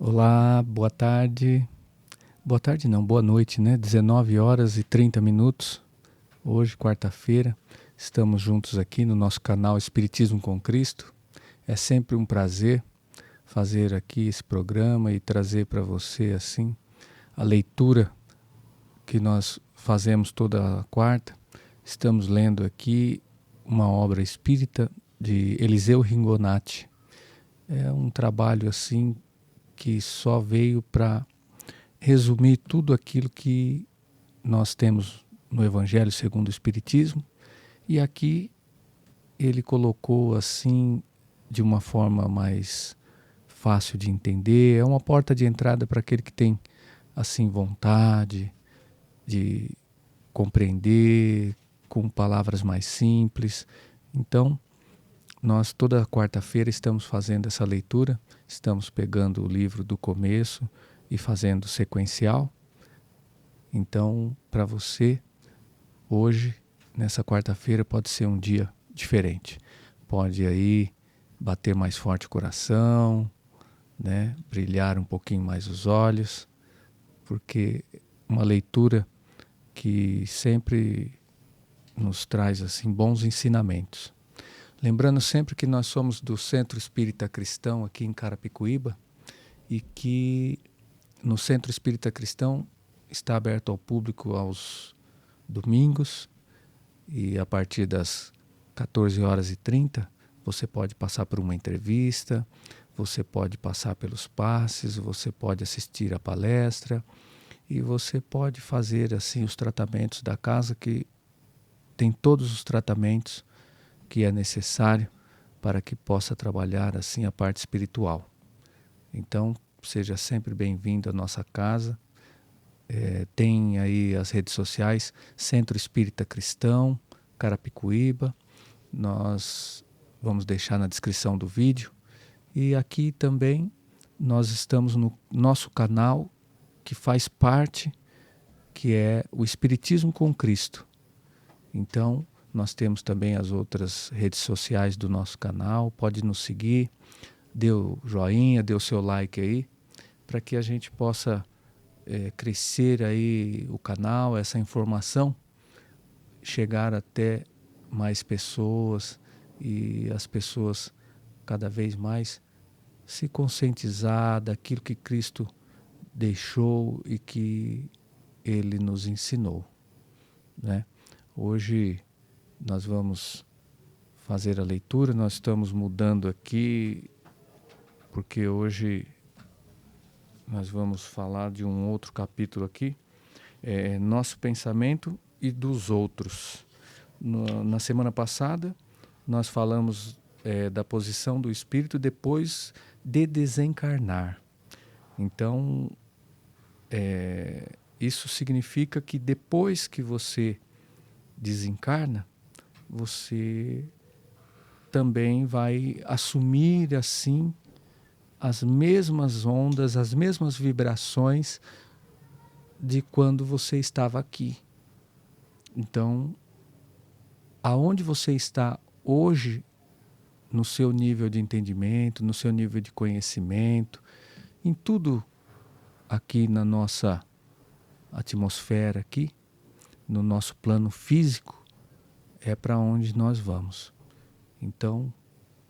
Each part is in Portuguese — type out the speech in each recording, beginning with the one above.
Olá, boa tarde. Boa tarde não, boa noite, né? 19 horas e 30 minutos. Hoje, quarta-feira, estamos juntos aqui no nosso canal Espiritismo com Cristo. É sempre um prazer fazer aqui esse programa e trazer para você, assim, a leitura que nós fazemos toda quarta. Estamos lendo aqui uma obra espírita de Eliseu Ringonati. É um trabalho, assim, que só veio para resumir tudo aquilo que nós temos no Evangelho segundo o Espiritismo, e aqui ele colocou assim de uma forma mais fácil de entender. É uma porta de entrada para aquele que tem assim vontade de compreender com palavras mais simples. Então, nós toda quarta-feira estamos fazendo essa leitura, estamos pegando o livro do começo e fazendo sequencial. Então, para você, hoje, nessa quarta-feira, pode ser um dia diferente. Pode aí bater mais forte o coração, né? Brilhar um pouquinho mais os olhos, porque uma leitura que sempre nos traz assim bons ensinamentos. Lembrando sempre que nós somos do Centro Espírita Cristão aqui em Carapicuíba e que no Centro Espírita Cristão está aberto ao público aos domingos e a partir das 14h30 você pode passar por uma entrevista, você pode passar pelos passes, você pode assistir a palestra e você pode fazer assim os tratamentos da casa, que tem todos os tratamentos que é necessário para que possa trabalhar assim a parte espiritual. Então, seja sempre bem-vindo à nossa casa. Tem aí as redes sociais, Centro Espírita Cristão, Carapicuíba. Nós vamos deixar na descrição do vídeo. E aqui também nós estamos no nosso canal, que faz parte, que é o Espiritismo com Cristo. Então, nós temos também as outras redes sociais do nosso canal. Pode nos seguir, dê o joinha, dê o seu like aí, para que a gente possa crescer aí o canal, essa informação, chegar até mais pessoas e as pessoas cada vez mais se conscientizar daquilo que Cristo deixou e que Ele nos ensinou, né? Hoje nós vamos fazer a leitura, nós estamos mudando aqui, porque hoje nós vamos falar de um outro capítulo aqui, Nosso Pensamento e dos Outros. Na semana passada, nós falamos da posição do espírito depois de desencarnar. Então, isso significa que depois que você desencarna, você também vai assumir assim as mesmas ondas, as mesmas vibrações de quando você estava aqui. Então, aonde você está hoje, no seu nível de entendimento, no seu nível de conhecimento, em tudo aqui na nossa atmosfera aqui, no nosso plano físico, é para onde nós vamos. Então,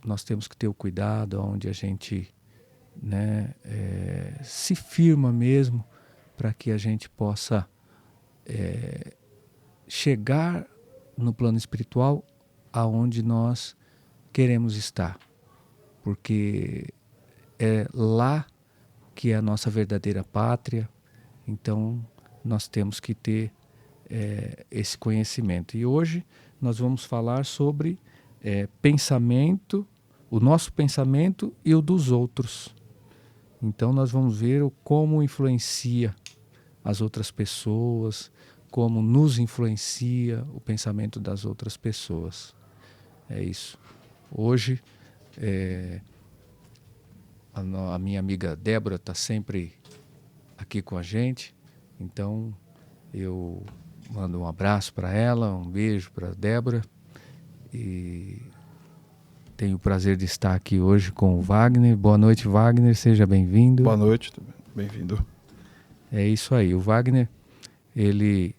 nós temos que ter o cuidado onde a gente, né, se firma mesmo, para que a gente possa chegar no plano espiritual aonde nós queremos estar. Porque é lá que é a nossa verdadeira pátria. Então, nós temos que ter esse conhecimento. E hoje nós vamos falar sobre pensamento, o nosso pensamento e o dos outros. Então nós vamos ver como influencia as outras pessoas, como nos influencia o pensamento das outras pessoas. É isso. Hoje a minha amiga Débora está sempre aqui com a gente, então eu mando um abraço para ela, um beijo para a Débora e Tenho o prazer de estar aqui hoje com o Wagner. Boa noite, Wagner, seja bem-vindo. Boa noite, bem-vindo. É isso aí, o Wagner, ele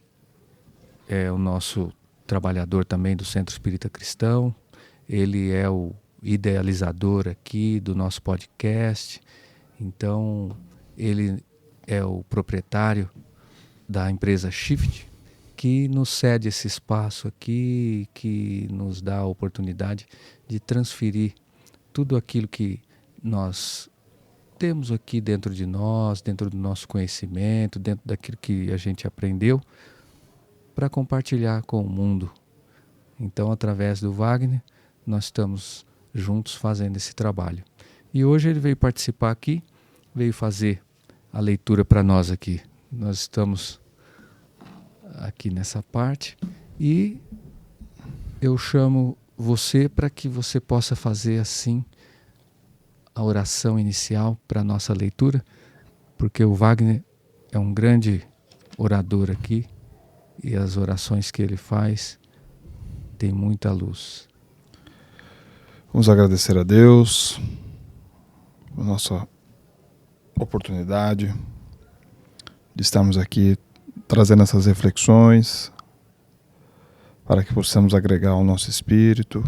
é o nosso trabalhador também do Centro Espírita Cristão, ele é o idealizador aqui do nosso podcast, então ele é o proprietário da empresa Shift, que nos cede esse espaço aqui, que nos dá a oportunidade de transferir tudo aquilo que nós temos aqui dentro de nós, dentro do nosso conhecimento, dentro daquilo que a gente aprendeu, para compartilhar com o mundo. Então, através do Wagner, nós estamos juntos fazendo esse trabalho. E hoje ele veio participar aqui, veio fazer a leitura para nós aqui. Nós estamos aqui nessa parte e eu chamo você para que você possa fazer assim a oração inicial para a nossa leitura, porque o Wagner é um grande orador aqui e as orações que ele faz têm muita luz. Vamos agradecer a Deus por nossa oportunidade de estarmos aqui trazendo essas reflexões para que possamos agregar ao nosso espírito,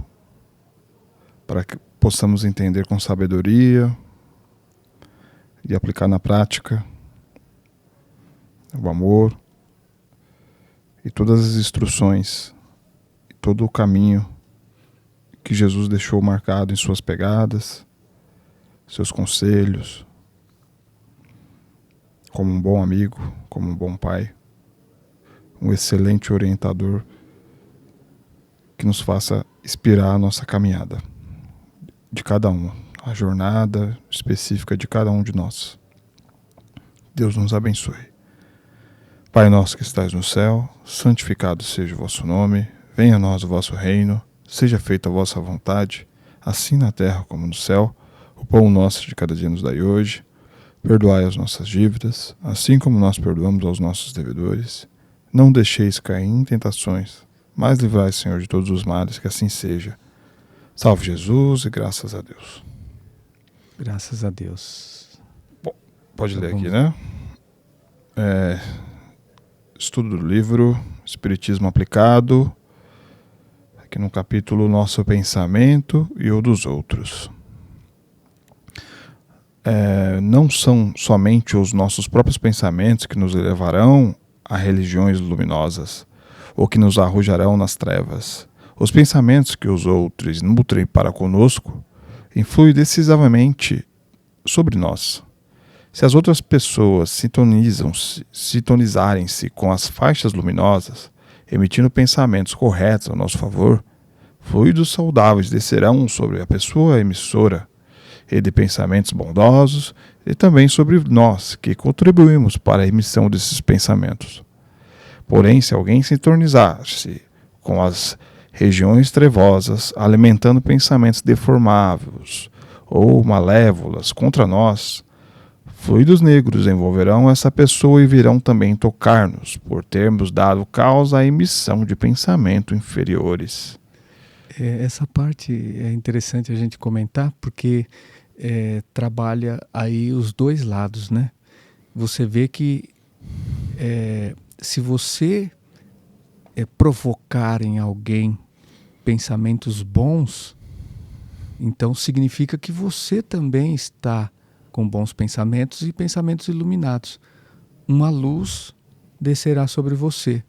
para que possamos entender com sabedoria e aplicar na prática o amor e todas as instruções e todo o caminho que Jesus deixou marcado em suas pegadas, seus conselhos, como um bom amigo, como um bom pai, um excelente orientador que nos faça inspirar a nossa caminhada de cada um, a jornada específica de cada um de nós. Deus nos abençoe. Pai nosso que estais no céu, santificado seja o vosso nome, venha a nós o vosso reino, seja feita a vossa vontade, assim na terra como no céu. O pão nosso de cada dia nos dai hoje. Perdoai as nossas dívidas, assim como nós perdoamos aos nossos devedores. Não deixeis cair em tentações, mas livrai, Senhor, de todos os males, que assim seja. Salve Jesus e graças a Deus. Graças a Deus. Bom, pode Então ler aqui, né? Estudo do livro Espiritismo Aplicado, aqui no capítulo Nosso Pensamento e o dos Outros. Não são somente os nossos próprios pensamentos que nos levarão a religiões luminosas, ou que nos arrojarão nas trevas. Os pensamentos que os outros nutrem para conosco influem decisivamente sobre nós. Se as outras pessoas sintonizarem-se com as faixas luminosas, emitindo pensamentos corretos a nosso favor, fluidos saudáveis descerão sobre a pessoa emissora, e de pensamentos bondosos, e também sobre nós, que contribuímos para a emissão desses pensamentos. Porém, se alguém sintonizar-se com as regiões trevosas, alimentando pensamentos deformáveis ou malévolas contra nós, fluidos negros envolverão essa pessoa e virão também tocar-nos, por termos dado causa à emissão de pensamentos inferiores. Essa parte é interessante a gente comentar, porque trabalha aí os dois lados, né? Você vê que se você provocar em alguém pensamentos bons, então significa que você também está com bons pensamentos e pensamentos iluminados. Uma luz descerá sobre você.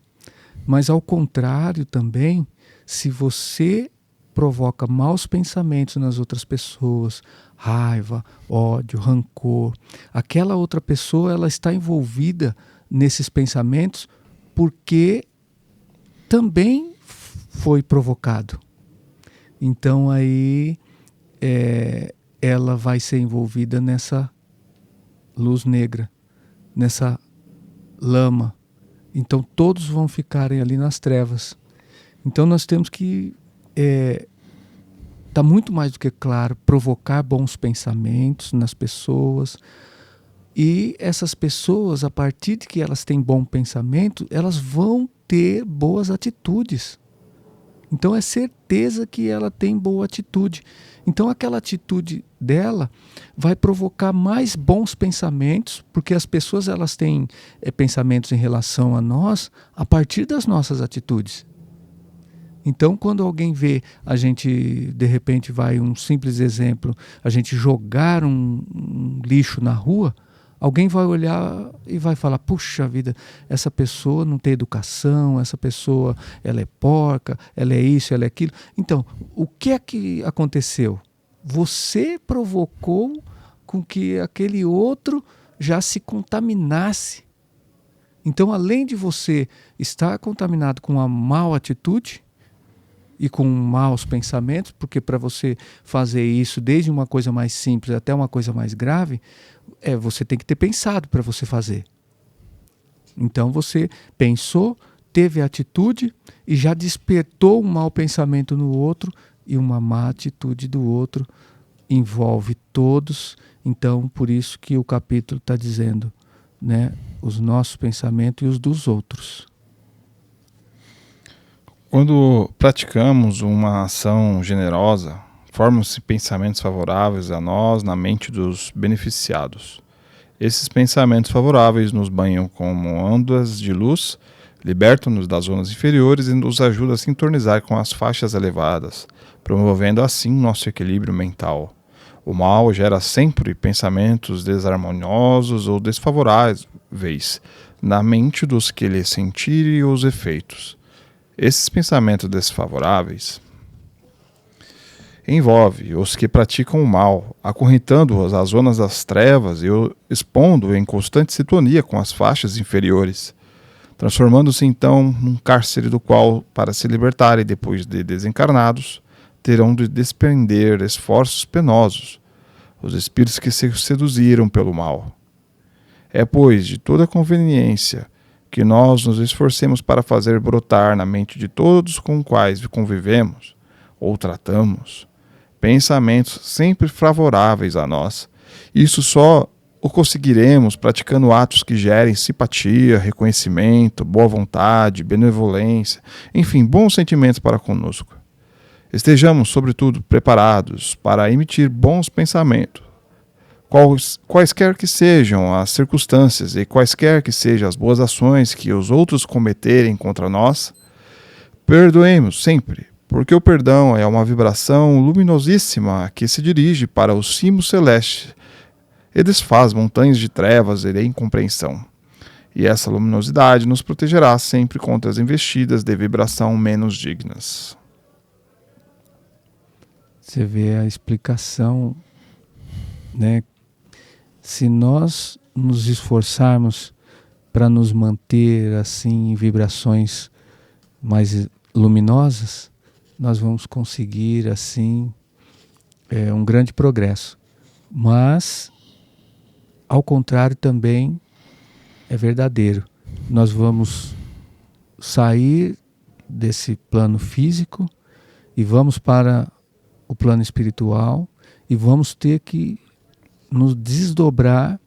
Mas ao contrário também, se você provoca maus pensamentos nas outras pessoas, raiva, ódio, rancor, aquela outra pessoa ela está envolvida nesses pensamentos porque também foi provocado. Então aí ela vai ser envolvida nessa luz negra, nessa lama. Então todos vão ficarem ali nas trevas. Então nós temos que está muito mais do que claro, provocar bons pensamentos nas pessoas. E essas pessoas, a partir de que elas têm bom pensamento, elas vão ter boas atitudes. Então é certeza que ela tem boa atitude. Então aquela atitude dela vai provocar mais bons pensamentos, porque as pessoas elas têm pensamentos em relação a nós a partir das nossas atitudes. Então, quando alguém vê a gente, de repente, um simples exemplo, a gente jogar um lixo na rua, alguém vai olhar e vai falar, puxa vida, essa pessoa não tem educação, essa pessoa ela é porca, ela é isso, ela é aquilo. Então, o que é que aconteceu? Você provocou com que aquele outro já se contaminasse. Então, além de você estar contaminado com uma má atitude, e com maus pensamentos, porque para você fazer isso, desde uma coisa mais simples até uma coisa mais grave, você tem que ter pensado para você fazer. Então você pensou, teve a atitude e já despertou um mau pensamento no outro, e uma má atitude do outro envolve todos. Então, por isso que o capítulo está dizendo, né, os nossos pensamentos e os dos outros. Quando praticamos uma ação generosa, formam-se pensamentos favoráveis a nós na mente dos beneficiados. Esses pensamentos favoráveis nos banham como ondas de luz, libertam-nos das zonas inferiores e nos ajudam a sintonizar com as faixas elevadas, promovendo assim nosso equilíbrio mental. O mal gera sempre pensamentos desarmoniosos ou desfavoráveis na mente dos que lhe sentirem os efeitos. Esses pensamentos desfavoráveis envolvem os que praticam o mal, acorrentando-os às zonas das trevas e expondo em constante sintonia com as faixas inferiores, transformando-se então num cárcere do qual, para se libertarem depois de desencarnados, terão de despender esforços penosos, os espíritos que se seduziram pelo mal. É, pois, de toda conveniência que nós nos esforcemos para fazer brotar na mente de todos com os quais convivemos ou tratamos pensamentos sempre favoráveis a nós. Isso só o conseguiremos praticando atos que gerem simpatia, reconhecimento, boa vontade, benevolência, enfim, bons sentimentos para conosco. Estejamos, sobretudo, preparados para emitir bons pensamentos, quaisquer que sejam as circunstâncias e quaisquer que sejam as boas ações que os outros cometerem contra nós. Perdoemos sempre, porque o perdão é uma vibração luminosíssima que se dirige para o cimo celeste e desfaz montanhas de trevas e de incompreensão. E essa luminosidade nos protegerá sempre contra as investidas de vibração menos dignas. Você vê a explicação, né? Se nós nos esforçarmos para nos manter assim em vibrações mais luminosas, nós vamos conseguir assim um grande progresso. Mas, ao contrário também é verdadeiro. Nós vamos sair desse plano físico e vamos para o plano espiritual e vamos ter que nos desdobrar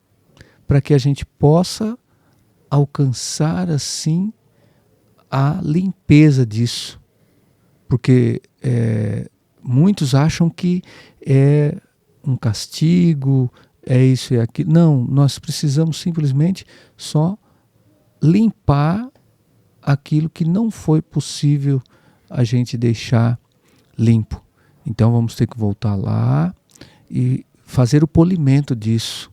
para que a gente possa alcançar assim a limpeza disso. Porque muitos acham que é um castigo, é isso e aquilo. Não, nós precisamos simplesmente só limpar aquilo que não foi possível a gente deixar limpo. Então vamos ter que voltar lá e fazer o polimento disso.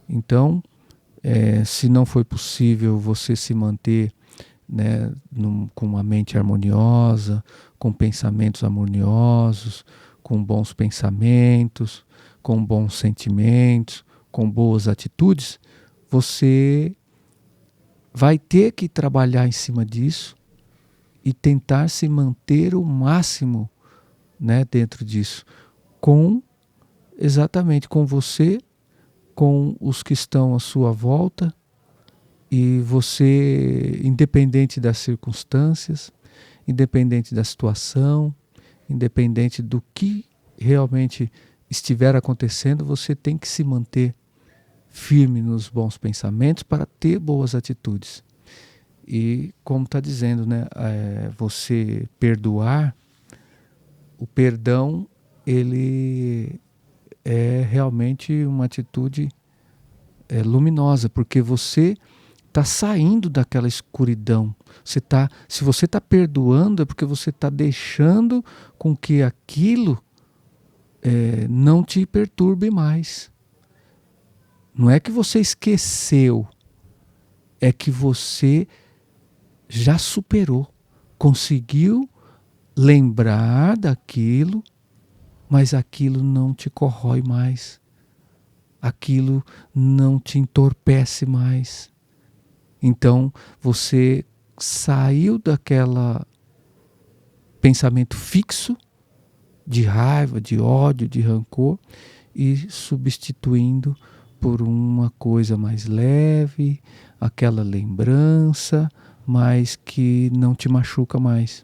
Então, se não foi possível você se manter, né, com uma mente harmoniosa, com pensamentos harmoniosos, com bons pensamentos, com bons sentimentos, com boas atitudes, você vai ter que trabalhar em cima disso e tentar se manter o máximo, né, dentro disso, exatamente com você, com os que estão à sua volta, e você, independente das circunstâncias, independente da situação, independente do que realmente estiver acontecendo, você tem que se manter firme nos bons pensamentos para ter boas atitudes. E como está dizendo, né, você perdoar, o perdão, ele é realmente uma atitude luminosa, porque você está saindo daquela escuridão. Se você está perdoando, é porque você está deixando com que aquilo não te perturbe mais. Não é que você esqueceu, é que você já superou, conseguiu lembrar daquilo, mas aquilo não te corrói mais, aquilo não te entorpece mais. Então você saiu daquela pensamento fixo de raiva, de ódio, de rancor, e substituindo por uma coisa mais leve, aquela lembrança, mas que não te machuca mais.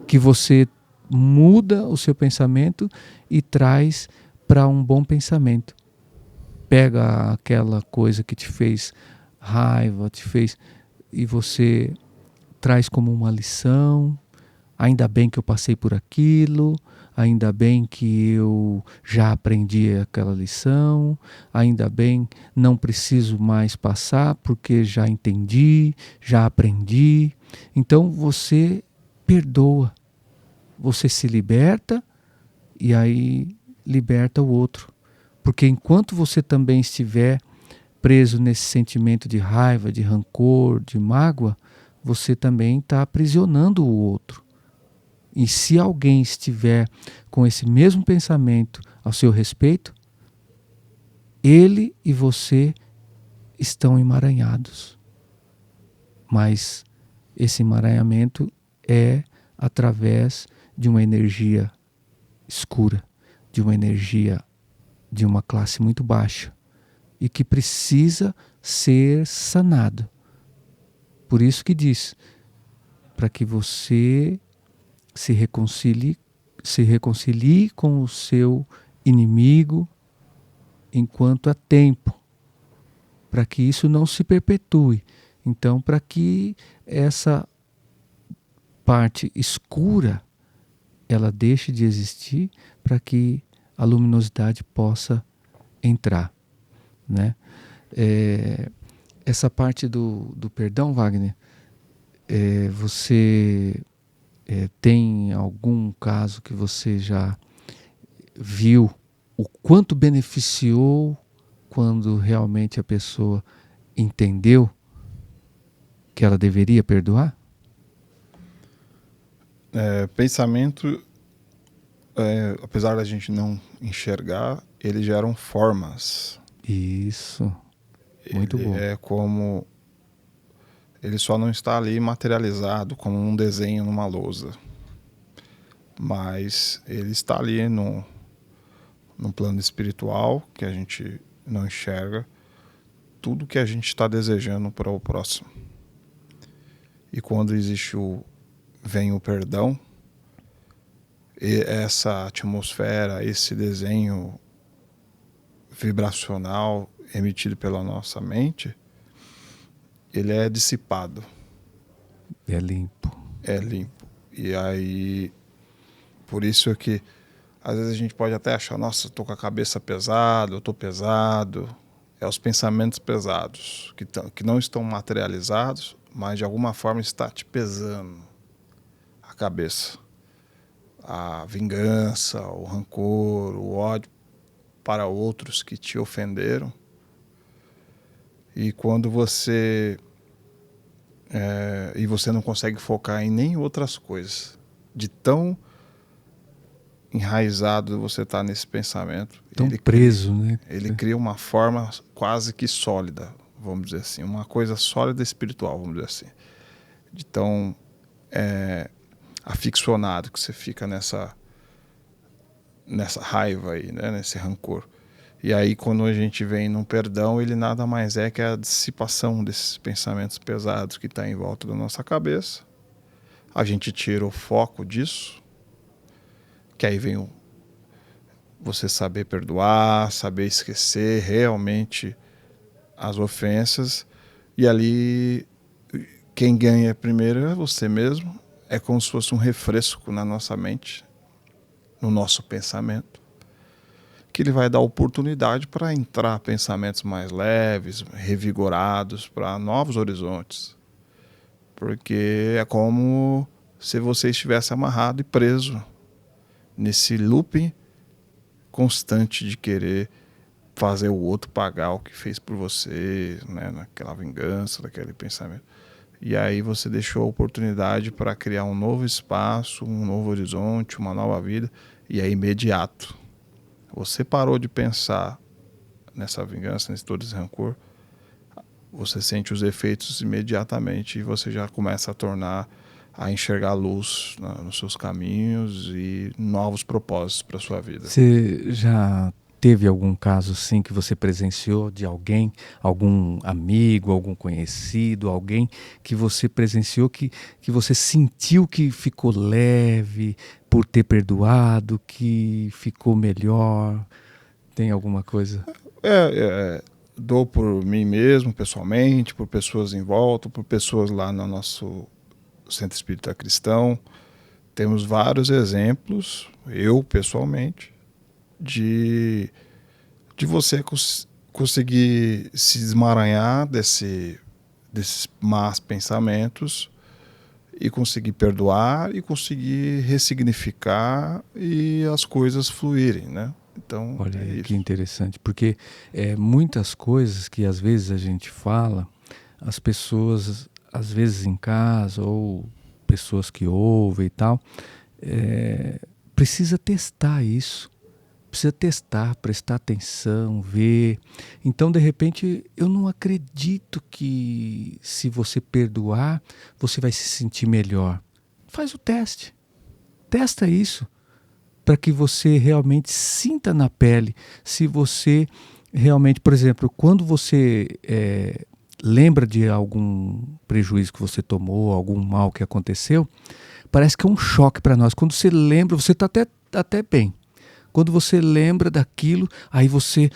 Que você muda o seu pensamento e traz para um bom pensamento. Pega aquela coisa que te fez raiva, e você traz como uma lição. Ainda bem que eu passei por aquilo, ainda bem que eu já aprendi aquela lição, ainda bem, não preciso mais passar porque já entendi, já aprendi. Então você perdoa, você se liberta e aí liberta o outro. Porque enquanto você também estiver preso nesse sentimento de raiva, de rancor, de mágoa, você também está aprisionando o outro. E se alguém estiver com esse mesmo pensamento ao seu respeito, ele e você estão emaranhados. Mas esse emaranhamento é através de uma energia escura, de uma energia de uma classe muito baixa e que precisa ser sanado. Por isso que diz, para que você se reconcilie com o seu inimigo enquanto há tempo, para que isso não se perpetue. Então, para que essa parte escura ela deixe de existir, para que a luminosidade possa entrar, né? Essa parte do perdão, Wagner, você tem algum caso que você já viu o quanto beneficiou quando realmente a pessoa entendeu que ela deveria perdoar? Pensamento, apesar da gente não enxergar, eles geram formas. Isso, muito bom. É como ele só não está ali materializado como um desenho numa lousa, mas ele está ali no plano espiritual que a gente não enxerga, tudo que a gente está desejando para o próximo. E quando vem o perdão, e essa atmosfera, esse desenho vibracional emitido pela nossa mente, ele é dissipado. É limpo. É limpo. E aí, por isso é que às vezes a gente pode até achar, nossa, eu tô com a cabeça pesada, eu tô pesado. É os pensamentos pesados, que não estão materializados, mas de alguma forma está te pesando a cabeça. A vingança, o rancor, o ódio para outros que te ofenderam. E quando você não consegue focar em nem outras coisas, de tão enraizado você está nesse pensamento. Tão preso, né? Ele cria uma forma quase que sólida, vamos dizer assim, uma coisa sólida espiritual, vamos dizer assim. De tão aficionado que você fica nessa raiva aí, né? Nesse rancor. E aí quando a gente vem num perdão, ele nada mais é que a dissipação desses pensamentos pesados que está em volta da nossa cabeça. A gente tira o foco disso, que aí vem você saber perdoar, saber esquecer realmente as ofensas, e ali quem ganha primeiro é você mesmo. É como se fosse um refresco na nossa mente, no nosso pensamento, que ele vai dar oportunidade para entrar pensamentos mais leves, revigorados, para novos horizontes. Porque é como se você estivesse amarrado e preso nesse looping constante de querer fazer o outro pagar o que fez por você, né, naquela vingança, daquele pensamento. E aí você deixou a oportunidade para criar um novo espaço, um novo horizonte, uma nova vida, e é imediato. Você parou de pensar nessa vingança, nesse todo esse rancor, você sente os efeitos imediatamente e você já começa a enxergar luz nos seus caminhos e novos propósitos para a sua vida. Você já teve algum caso assim que você presenciou de alguém, algum amigo, algum conhecido, alguém que você presenciou que você sentiu que ficou leve por ter perdoado, que ficou melhor? Tem alguma coisa? Dou por mim mesmo, pessoalmente, por pessoas em volta, por pessoas lá no nosso Centro Espírita Cristão. Temos vários exemplos, eu pessoalmente, de você conseguir se desmaranhar desses más pensamentos e conseguir perdoar e conseguir ressignificar e as coisas fluírem, né? Então, Olha é aí, isso. que interessante, porque muitas coisas que às vezes a gente fala, as pessoas, às vezes em casa, ou pessoas que ouvem e tal, precisa testar isso, precisa testar, prestar atenção, ver. Então, de repente, eu não acredito que se você perdoar, você vai se sentir melhor. Faz o teste, testa isso, para que você realmente sinta na pele. Se você realmente, por exemplo, quando você lembra de algum prejuízo que você tomou, algum mal que aconteceu, parece que é um choque para nós. Quando você lembra, você está até bem. Quando você lembra daquilo, aí você,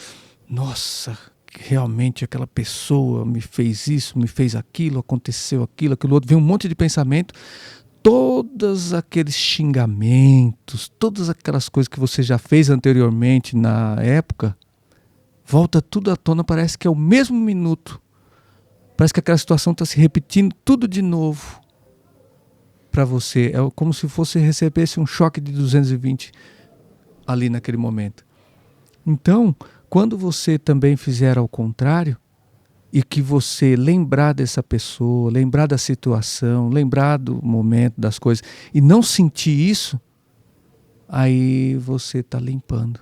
nossa, realmente aquela pessoa me fez isso, me fez aquilo, aconteceu aquilo outro, vem um monte de pensamento. Todos aqueles xingamentos, todas aquelas coisas que você já fez anteriormente na época, volta tudo à tona, parece que é o mesmo minuto. Parece que aquela situação está se repetindo tudo de novo para você. É como se você recebesse um choque de 220 ali naquele momento. Então, quando você também fizer ao contrário, e que você lembrar dessa pessoa, lembrar da situação, lembrar do momento, das coisas, e não sentir isso, aí você está limpando.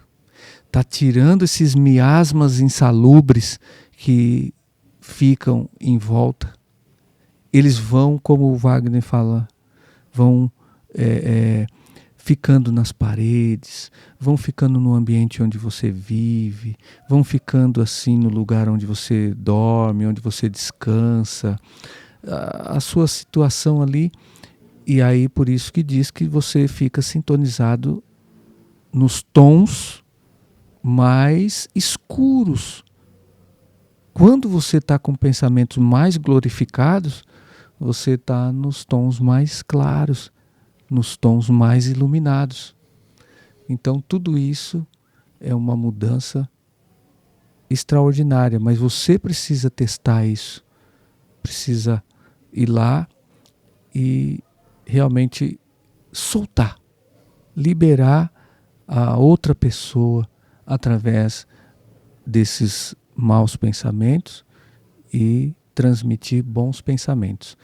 Está tirando esses miasmas insalubres que ficam em volta. Eles vão, como o Wagner fala, vão ficando nas paredes, vão ficando no ambiente onde você vive, vão ficando assim no lugar onde você dorme, onde você descansa, a sua situação ali. E aí por isso que diz que você fica sintonizado nos tons mais escuros. Quando você está com pensamentos mais glorificados, você está nos tons mais claros, nos tons mais iluminados. Então tudo isso é uma mudança extraordinária, mas você precisa testar isso, precisa ir lá e realmente soltar, liberar a outra pessoa através desses maus pensamentos e transmitir bons pensamentos.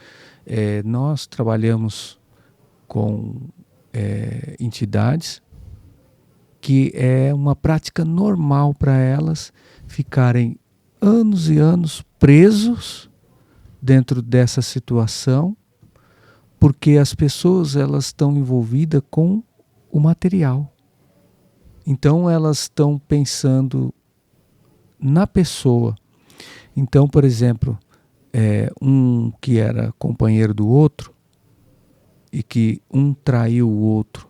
Nós trabalhamos com entidades que é uma prática normal para elas ficarem anos e anos presos dentro dessa situação, porque as pessoas elas estão envolvidas com o material. Então elas estão pensando na pessoa. Então, por exemplo, um que era companheiro do outro e que um traiu o outro,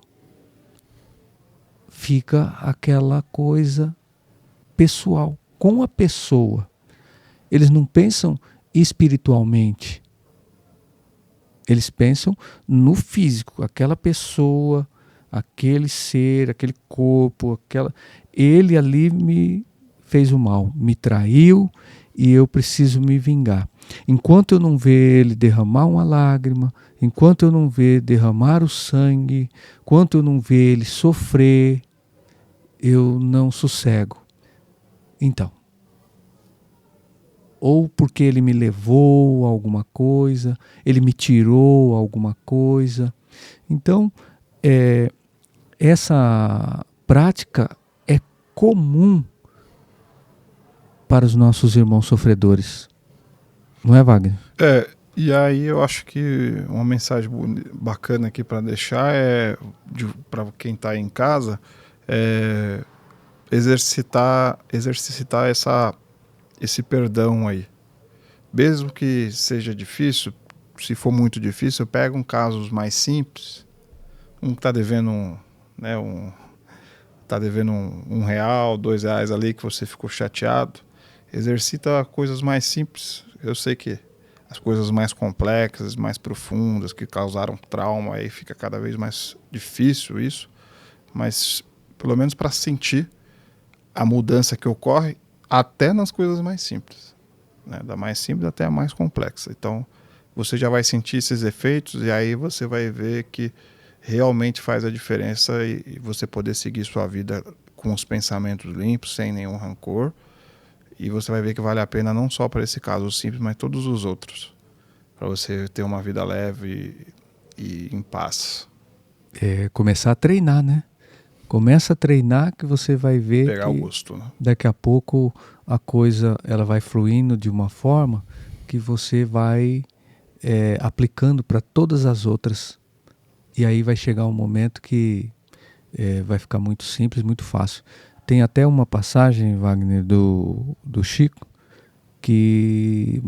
fica aquela coisa pessoal, com a pessoa. Eles não pensam espiritualmente. Eles pensam no físico, aquela pessoa, aquele ser, aquele corpo, ele ali me fez o mal, me traiu e eu preciso me vingar. Enquanto eu não ver ele derramar uma lágrima, enquanto eu não ver derramar o sangue, enquanto eu não ver ele sofrer, eu não sossego. Então, ou porque ele me levou a alguma coisa, ele me tirou alguma coisa. Então, essa prática é comum para os nossos irmãos sofredores. Não é, Wagner? E aí eu acho que uma mensagem bacana aqui para deixar para quem está em casa, é exercitar esse perdão aí. Mesmo que seja difícil, se for muito difícil, pega casos mais simples. Que está devendo tá devendo R$1, R$2 ali que você ficou chateado. Exercita coisas mais simples. Eu sei que as coisas mais complexas, mais profundas, que causaram trauma, aí fica cada vez mais difícil isso. Mas pelo menos para sentir a mudança que ocorre até nas coisas mais simples, né? Da mais simples até a mais complexa. Então você já vai sentir esses efeitos e aí você vai ver que realmente faz a diferença e você poder seguir sua vida com os pensamentos limpos, sem nenhum rancor. E você vai ver que vale a pena não só para esse caso simples, mas todos os outros, para você ter uma vida leve e em paz. Começar a treinar, né? Começa a treinar que você vai ver pegar que o gosto, né? Daqui a pouco a coisa ela vai fluindo de uma forma que você vai aplicando para todas as outras. E aí vai chegar um momento que vai ficar muito simples, muito fácil. Tem até uma passagem, Wagner, do Chico, que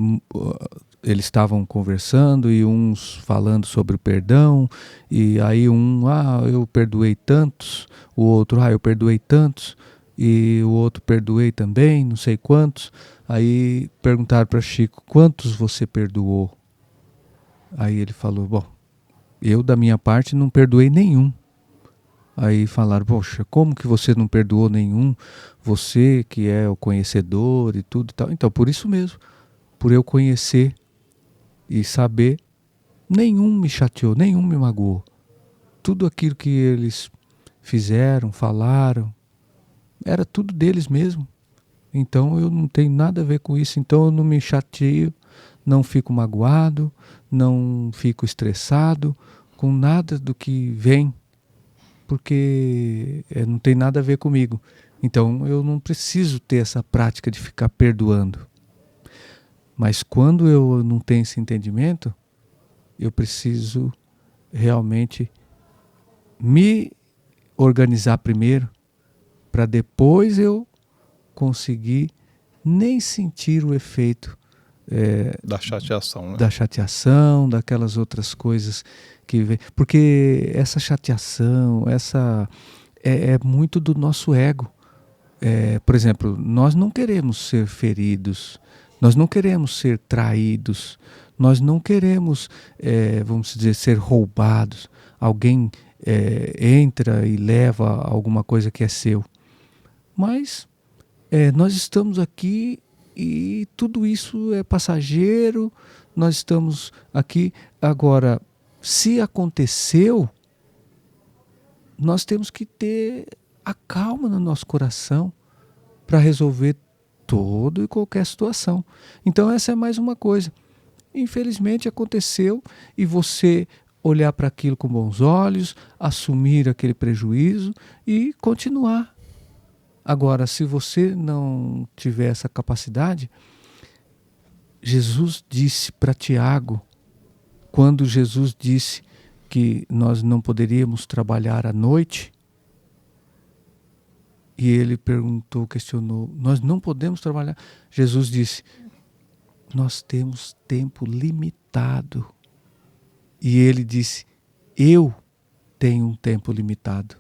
eles estavam conversando e uns falando sobre o perdão, e aí eu perdoei tantos, o outro, eu perdoei tantos, e o outro, perdoei também, não sei quantos. Aí perguntaram para Chico, quantos você perdoou? Aí ele falou, bom, eu da minha parte não perdoei nenhum. Aí falaram, poxa, como que você não perdoou nenhum? Você que é o conhecedor e tudo e tal. Então, por isso mesmo, por eu conhecer e saber, nenhum me chateou, nenhum me magoou. Tudo aquilo que eles fizeram, falaram, era tudo deles mesmo. Então eu não tenho nada a ver com isso. Então eu não me chateio, não fico magoado, não fico estressado com nada do que vem, porque não tem nada a ver comigo. Então eu não preciso ter essa prática de ficar perdoando. Mas quando eu não tenho esse entendimento, eu preciso realmente me organizar primeiro, para depois eu conseguir nem sentir o efeito da chateação, né? Da chateação, daquelas outras coisas que vem. Porque essa chateação, é muito do nosso ego. Por exemplo, nós não queremos ser feridos, nós não queremos ser traídos, nós não queremos, vamos dizer, ser roubados. Alguém entra e leva alguma coisa que é seu. Mas nós estamos aqui e tudo isso é passageiro, nós estamos aqui. Agora, se aconteceu, nós temos que ter a calma no nosso coração para resolver toda e qualquer situação. Então essa é mais uma coisa. Infelizmente aconteceu e você olhar para aquilo com bons olhos, assumir aquele prejuízo e continuar. Agora, se você não tiver essa capacidade, Jesus disse para Tiago, quando Jesus disse que nós não poderíamos trabalhar à noite, e ele perguntou, questionou, nós não podemos trabalhar? Jesus disse, nós temos tempo limitado. E ele disse, eu tenho um tempo limitado.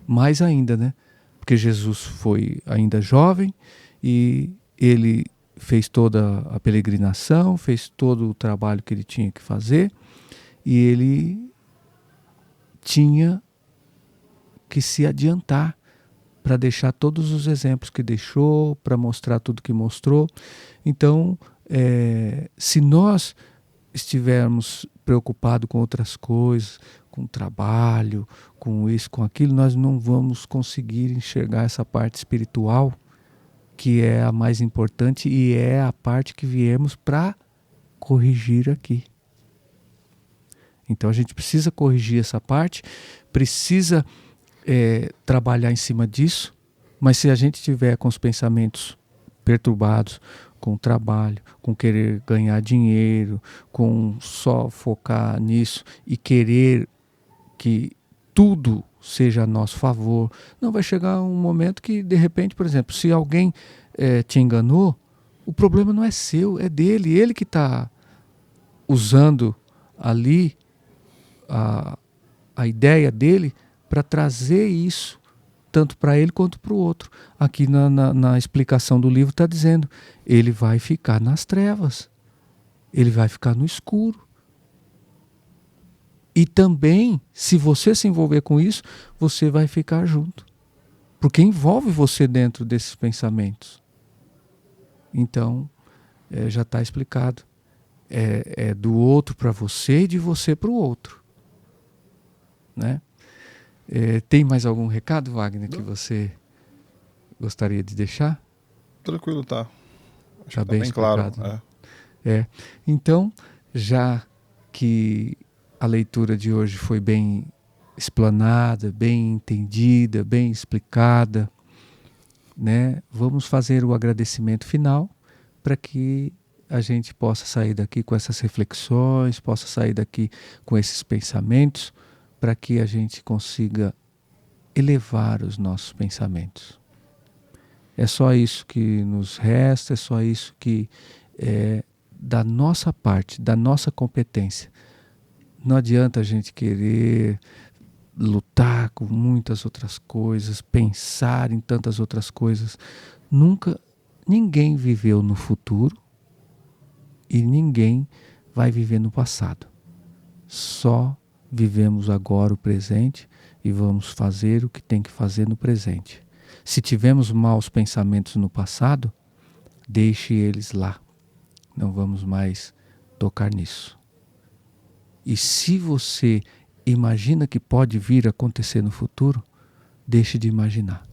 Mais ainda, né? Porque Jesus foi ainda jovem e ele fez toda a peregrinação, fez todo o trabalho que ele tinha que fazer, e ele tinha que se adiantar para deixar todos os exemplos que deixou, para mostrar tudo que mostrou. Então, se nós estivermos preocupados com outras coisas, com trabalho, com isso, com aquilo, nós não vamos conseguir enxergar essa parte espiritual, que é a mais importante e é a parte que viemos para corrigir aqui. Então a gente precisa corrigir essa parte, precisa trabalhar em cima disso, mas se a gente tiver com os pensamentos perturbados, com o trabalho, com querer ganhar dinheiro, com só focar nisso e querer que tudo seja a nosso favor, não, vai chegar um momento que, de repente, por exemplo, se alguém te enganou, o problema não é seu, é dele, ele que está usando ali a ideia dele para trazer isso, tanto para ele quanto para o outro. Aqui na explicação do livro está dizendo, ele vai ficar nas trevas, ele vai ficar no escuro. E também, se você se envolver com isso, você vai ficar junto. Porque envolve você dentro desses pensamentos. Então, já está explicado. É do outro para você e de você para o outro. Né? Tem mais algum recado, Wagner, que você gostaria de deixar? Tranquilo, tá. Acho Está que bem bem claro. explicado, né? Então, já que a leitura de hoje foi bem explanada, bem entendida, bem explicada, né? Vamos fazer o agradecimento final para que a gente possa sair daqui com essas reflexões, possa sair daqui com esses pensamentos, para que a gente consiga elevar os nossos pensamentos. É só isso que nos resta, é só isso que é da nossa parte, da nossa competência. Não adianta a gente querer lutar com muitas outras coisas, pensar em tantas outras coisas. Ninguém viveu no futuro e ninguém vai viver no passado. Só vivemos agora o presente e vamos fazer o que tem que fazer no presente. Se tivemos maus pensamentos no passado, deixe eles lá. Não vamos mais tocar nisso. E se você imagina que pode vir a acontecer no futuro, deixe de imaginar.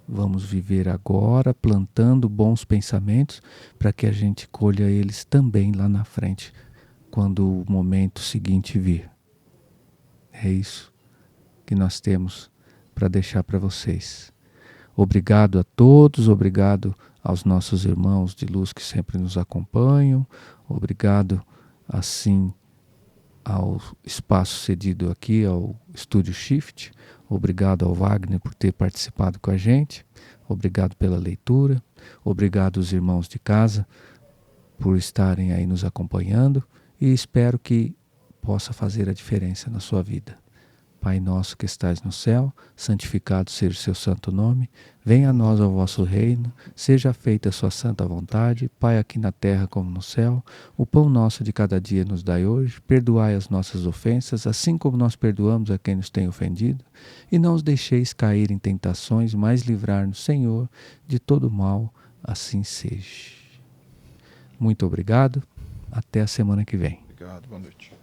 Vamos viver agora plantando bons pensamentos para que a gente colha eles também lá na frente, quando o momento seguinte vir. É isso que nós temos para deixar para vocês. Obrigado a todos, obrigado aos nossos irmãos de luz que sempre nos acompanham, obrigado assim ao espaço cedido aqui ao Estúdio Shift, obrigado ao Wagner por ter participado com a gente, obrigado pela leitura, obrigado aos irmãos de casa por estarem aí nos acompanhando e espero que possa fazer a diferença na sua vida. Pai nosso que estais no céu, santificado seja o seu santo nome, venha a nós o vosso reino, seja feita a sua santa vontade, Pai, aqui na terra como no céu. O pão nosso de cada dia nos dai hoje, perdoai as nossas ofensas, assim como nós perdoamos a quem nos tem ofendido, e não os deixeis cair em tentações, mas livrar-nos, Senhor, de todo mal, assim seja. Muito obrigado, até a semana que vem. Obrigado, boa noite.